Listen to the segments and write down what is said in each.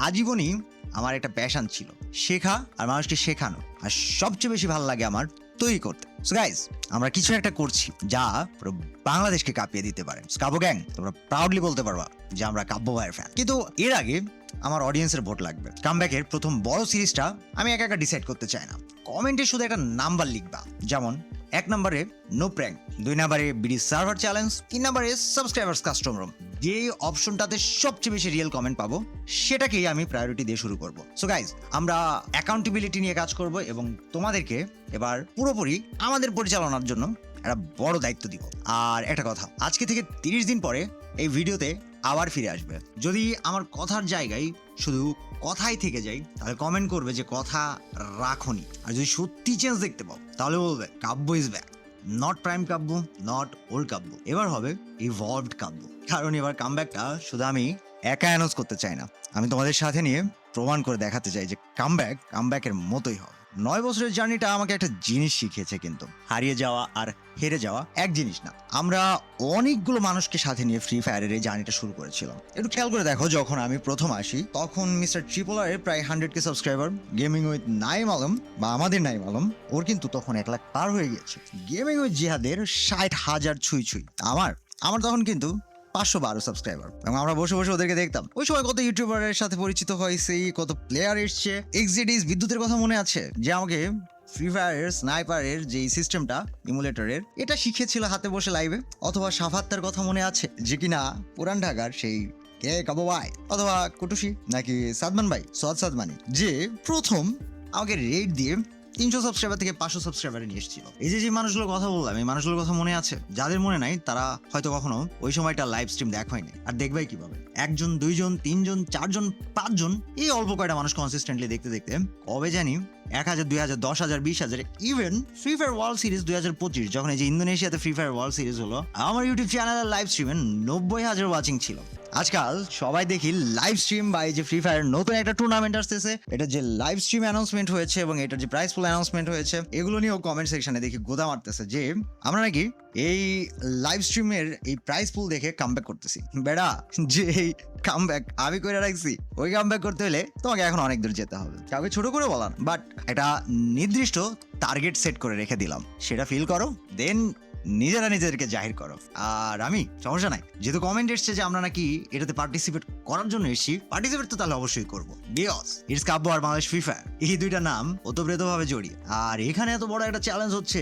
আজীবনই আমার একটা প্যাশন ছিল, শেখা আর মানুষকে শেখানো। আর সবচেয়ে বেশি ভালো লাগে আমার তৈরি করতে। সো গাইজ, আমরা কিছু একটা করছি যা পুরো বাংলাদেশকে কাঁপিয়ে দিতে পারে। কাব্য গ্যাং, তোমরা প্রাউডলি বলতে পারবা যে আমরা কাব্য ভাইয়ের ফ্যান। কিন্তু এর আগে আমার অডিয়েন্সের ভোট লাগবে। কামব্যাকের প্রথম বড় সিরিজটা আমি একা একা ডিসাইড করতে চাই না। কমেন্টে শুধু একটা নাম্বার লিখবা, যেমন 1 নম্বরে নো প্র্যাঙ্ক, 2 নম্বরে বিডি সার্ভার চ্যালেঞ্জ, 3 নম্বরে সাবস্ক্রাইবার্স কাস্টম রুম। যে অপশনটাতে সবচেয়ে বেশি রিয়েল কমেন্ট পাবো সেটাকেই আমি প্রায়োরিটি দিয়ে শুরু করব। সো গাইজ, আমরা অ্যাকাউন্টেবিলিটি নিয়ে কাজ করব এবং তোমাদেরকে এবার পুরোপুরি আমাদের পরিচালনার জন্য একটা বড় দায়িত্ব দিব। আর একটা কথা, আজকে থেকে 30 দিন পরে এই ভিডিওতে আবার ফিরে আসবে। যদি আমার কথার জায়গায় শুধু কথাই থেকে যাই তাহলে কমেন্ট করবে যে কথা রাখনি। আর যদি সত্যি চেঞ্জ দেখতে পাও তাহলে বলবে Kavya is back. Not prime Kavya, not old Kavya, এবার হবে ইভলভড কাব্য। কারণ এবার কামব্যাকটা শুধু আমি একা অ্যানাউন্স করতে চাই না, আমি তোমাদের সাথে নিয়ে প্রমাণ করে দেখাতে চাই যে কামব্যাকের মতোই হবে। 9 বছরের জার্নিটা আমাকে একটা জিনিস শিখিয়েছে, কিন্তু হারিয়ে যাওয়া আর হেরে যাওয়া এক জিনিস না। আমরা অনেকগুলো মানুষকে সাথে নিয়ে ফ্রি ফায়ারের এই জার্নিটা শুরু করেছিলাম। একটু খেয়াল করে দেখো, যখন আমি প্রথম আসি তখন মিস্টার ট্রিপল এর প্রায় 100K subscriber. Gaming with Naim Alam বা আমাদের নাইম আলম, ওর কিন্তু তখন 1 লাখ পার হয়ে গেছে। গেমিং উইথ জিহাদের 60,000 ছুঁই। আমার তখন কিন্তু 512 সাবস্ক্রাইবার, এবং আমরা বসে বসে ওদেরকে দেখতাম। ওই সময় কত ইউটিউবারের সাথে পরিচিত হয়েছে, কত প্লেয়ার এসছে। এক্সিডিস বিদ্যুতের কথা মনে আছে, যে আমাকে ফ্রি ফায়ারের স্নাইপারের যে সিস্টেমটা ইমুলেটরের, এটা শিখেছিল হাতে বসে লাইভে। অথবা সাফাত্তার কথা মনে আছে, যে কিনা পুরান ঢাকার সেই কে কাবু ভাই, অথবা কুটুসি নাকি সাদমান ভাই, সাদমানি, যে প্রথম আমাকে রেট দিয়ে 300 সাবস্ক্রাইবার থেকে 500 সাবস্ক্রাইবারে নিয়ে এসেছিল। এই যে মানুষগুলোর কথা বললাম, এই মানুষগুলোর কথা মনে আছে? যাদের মনে নাই তারা হয়তো কখনো ওই সময়টা লাইভ স্ট্রিম দেখা হয়নি। আর দেখবাই কিভাবে? 1 জন, 2 জন, 3 জন, 4 জন, 5 জন, এই অল্প কয়টা মানুষ কনসিস্টেন্টলি দেখতে দেখতে কবে জানি 1000, 2000, 10,000, 20,000, even free fire world series 2025, যখন এই যে ইন্দোনেশিয়াতে ফ্রি ফায়ার ওয়ার্ল্ড সিরিজ হলো, আমার ইউটিউব চ্যানেলের লাইভ স্ট্রিমে 90,000 ওয়াচিং ছিল। আজকাল সবাই দেখি লাইভ স্ট্রিম বা এই যে ফ্রি ফায়ার নতুন একটা টুর্নামেন্ট আসতেছে, এটা যে লাইভ স্ট্রিম অ্যানাউন্সমেন্ট হয়েছে এবং এটার যে প্রাইস পুল অ্যানাউন্সমেন্ট হয়েছে, এগুলো নিয়েও কমেন্ট সেকশনে দেখি গোদা মারতেছে যে আমরা নাকি এই লাইভ স্ট্রিমের এই প্রাইস পুল দেখে কামব্যাক করতেছি। বেড়া, যে এই কামব্যাক আমি করে রাখছি, ওই কামব্যাক করতে হলে তোমাকে এখন অনেক দূর যেতে হবে। কাউকে ছোট করে বলার, বাট একটা নির্দিষ্ট টার্গেট সেট করে রেখে দিলাম, সেটা ফিল করো, দেন নিজেরা নিজেদেরকে জাহির করো। আর আমি সমস্যা নাই, যেহেতু কমেন্ট এসছে যে আমরা নাকি এটাতে পার্টিসিপেট করার জন্য এসেছি, পার্টিসিপেট তো তাহলে অবশ্যই করবো। বিকজ ইটস কাব্য আর বাংলাদেশ ফ্রি ফায়ার, এই দুইটা নাম ওতপ্রোতভাবে জড়িয়ে। আর এখানে এত বড় একটা চ্যালেঞ্জ হচ্ছে,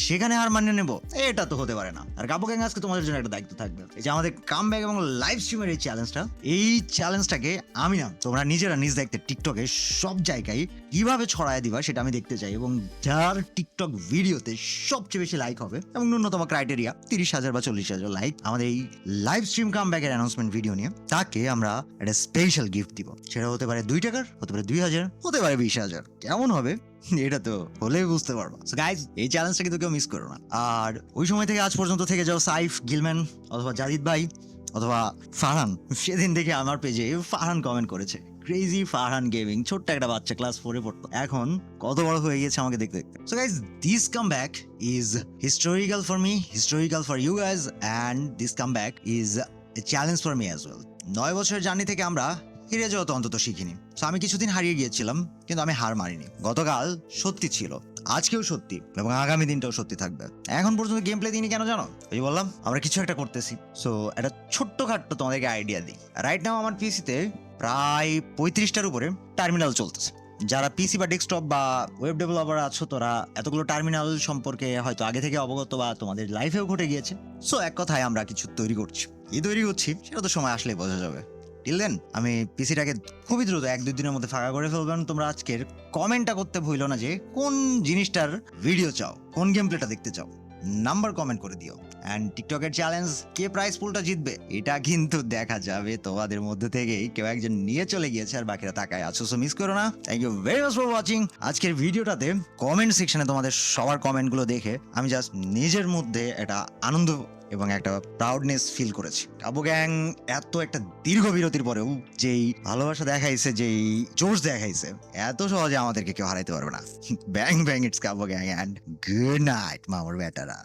সেখানে হার মানিয়ে নেবো, এটা তো হতে পারে না। আর কাব্য গ্যাং আজকে তোমাদের জন্য একটা দায়িত্ব থাকবে, এই যে আমাদের কামব্যাক এবং লাইভ স্ট্রিমের এই চ্যালেঞ্জটাকে আমি না, তোমরা নিজেরা নিজ দায়িত্বে টিকটকে সব জায়গায় কিভাবে ছড়ায় দিবা সেটা আমি দেখতে চাই। এবং যার টিকটক ভিডিওতে সবচেয়ে বেশি লাইক হবে এবং ন্যূনতম ক্রাইটেরিয়া 30,000 বা 40,000 লাইক আমাদের এই লাইভ স্ট্রিম কামব্যাকের অ্যানাউন্সমেন্ট ভিডিও নিয়ে, তাকে আমরা একটা স্পেশাল গিফট দিব। সেটা হতে পারে 2 টাকার, হতে পারে 2,000, হতে পারে 20,000। কেমন হবে এটা তো হলেই বুঝতে পারবা। সো গাইজ, এই চ্যালেঞ্জটা কিন্তু কেউ মিস করো না। আর ওই সময় থেকে আজ পর্যন্ত থেকে যাও সাইফ, গিলম্যান, অথবা জাহিদ ভাই, অথবা ফারহান। সেদিন থেকে আমার পেজে ফারহান কমেন্ট করেছে, ক্রেজি ফারহান গেমিং, ছোট্ট একটা বাচ্চা, ক্লাস 4-এ পড়তো, এখন কত বড় হয়ে গেছে আমাকে দেখতে দেখতে। So guys, this comeback is historical for me, historical for you guys, and this comeback is a challenge for me as well. 9 বছরের জার্নি থেকে আমরা হেরে যাওয়া তো অন্তত শিখিনি। সো আমি কিছুদিন হারিয়ে গিয়েছিলাম, কিন্তু আমি হার মারিনি। গতকাল সত্যি ছিল, আজকেও সত্যি, এবং আগামী দিনটাও সত্যি থাকবে। এখন পর্যন্ত গেম প্লে দিইনি কেন জানো? ওই বললাম আমরা কিছু একটা করতেছি। সো একটা ছোট্টখাট্ট তোমাদেরকে আইডিয়া দিই। রাইট নাও আমার পিসিতে প্রায় 35টার উপরে টার্মিনাল চলতেছে। যারা পিসি বা ডেস্কটপ বা ওয়েব ডেভেলপার আছো, তোরা এতগুলো টার্মিনাল সম্পর্কে হয়তো আগে থেকে অবগত বা তোমাদের লাইফেও ঘটে গিয়েছে। সো এক কথায় আমরা কিছু তৈরি করছি। কি তৈরি করছি সেটা তো সময় আসলেই বোঝা যাবে। টিল দেন আমি পিসিটাকে খুবই দ্রুত 1-2 দিনের মধ্যে ফাঁকা করে ফেলবেন। তোমরা আজকের কমেন্টটা করতে ভুলো না যে কোন জিনিসটার ভিডিও চাও, কোন গেম প্লেটা দেখতে চাও, নাম্বার কমেন্ট করে দিও। অ্যান্ড টিকটকের চ্যালেঞ্জ, কে প্রাইস পুলটা জিতবে এটা কিন্তু দেখা যাবে তোমাদের মধ্যে থেকেই কেউ একজন নিয়ে চলে গিয়েছে আর বাকিরা তাকায় আছো। সো মিস করো না। Thank you very much for watching. আজকের ভিডিওটাতে কমেন্ট সেকশনে তোমাদের সবার কমেন্টগুলো দেখে আমি জাস্ট নিজের মধ্যে একটা আনন্দ এবং একটা প্রাউডনেস ফিল করেছি। কাব্য গ্যাং এত একটা দীর্ঘ বিরতির পরেও যেই ভালোবাসা দেখাইছে, যেই জোশ দেখাইছে, এত সহজে আমাদেরকে কেউ হারাইতে পারবে না। Bang bang, it's Kavya gang, and good night মামার বেটারা।